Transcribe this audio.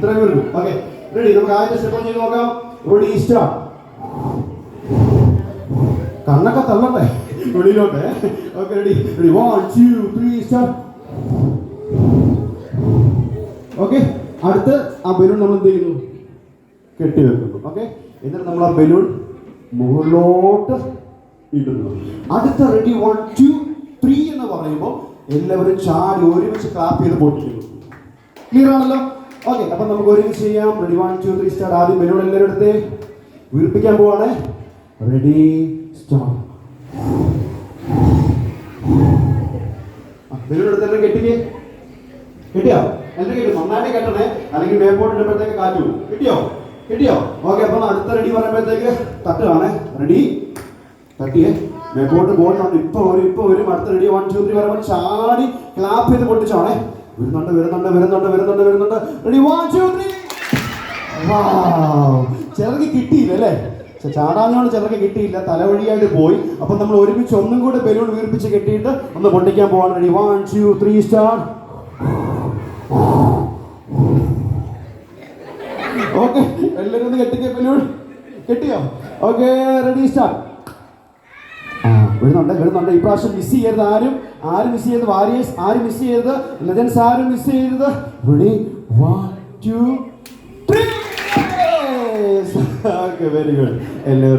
ഇത്രയും വരുന്നു. Okay ready. നമുക്ക് ആദ്യത്തെ സ്റ്റെപ്പ് ചെയ്ത് നോക്കാം. Ready start. കണ്ണൊക്കെ തള്ളട്ടെ വെളിയിലോട്ടെ. Okay ready ready 1 2 3 start. Okay അടുത്ത് ആ ബലൂൺ നമ്മൾ എന്ത് ചെയ്യുന്നു? കെട്ടി വെക്കുന്നു. ഓക്കെ എന്നിട്ട് നമ്മൾ ആ ബലൂൺ മുകളിലോട്ട് ഇടുന്നു. അടുത്ത റെഡി 1 2 3 എന്ന് പറയുമ്പോൾ എല്ലാവരും ചാടി ഒരുമിച്ച് ക്ലാപ്പ് ചെയ്ത് പൊട്ടിക്കുന്നു. ക്ലിയർ ആണല്ലോ? ഓക്കെ അപ്പം നമുക്ക് ഒരുമിച്ച് ചെയ്യാം. Ready 1 2 3 start. ആദ്യം ബലൂൺ എല്ലാവരും എടുത്ത് വീർപ്പിക്കാൻ പോവാണ്. Ready start. ബലൂൺ എടുത്തെല്ലാം കെട്ടിക്കേ. കിട്ടിയോ? എല്ലാം കിട്ടും. നന്നായിട്ട് കെട്ടണേ, അല്ലെങ്കിൽ മേപ്പോട്ട് ഇടുമ്പോഴത്തേക്ക് കാറ്റ് പോകും. കിട്ടിയോ? കിട്ടിയോ? ഓക്കെ അപ്പം അടുത്ത റെഡി പറയുമ്പോഴത്തേക്ക് തട്ടുകയാണേ. റെഡി തട്ടിയേ. മേപ്പോട്ട് പോകുന്നുണ്ട്. ഇപ്പൊ വരും. അടുത്ത റെഡി 1 2 3 പറയുമ്പോൾ ചാടി ക്ലാപ്പ് ചെയ്ത് പൊട്ടിച്ചാണേ. വരുന്നുണ്ട്. റെഡി 1 2 3. ചിലർക്ക് കിട്ടിയില്ല അല്ലേ? ചാടാഞ്ഞോണ്ട് ചിലർക്ക് കിട്ടിയില്ല, തലവഴിയായിട്ട് പോയി. അപ്പം നമ്മൾ ഒരുമിച്ച് ഒന്നും കൂടെ ബലൂൺ വീർപ്പിച്ച് കെട്ടിയിട്ട് ഒന്ന് പൊട്ടിക്കാൻ പോവാണ്. Ready 1 2 3 start. ഓക്കെ എല്ലാവരും ഒന്ന് കെട്ടിക്കേ. ബലൂൺ കെട്ടിയോ? Okay ready start. വരുന്നുണ്ട്. ഇപ്രാവശ്യം മിസ് ചെയ്യരുത്. ആരും മിസ് ചെയ്യരുത്. വാരിയേഴ്സ് ആരും മിസ് ചെയ്യരുത്. ലെജൻസ് ആരും മിസ് ചെയ്യരുത്. റെഡി 1 2 3. Okay very good. എല്ലാവരും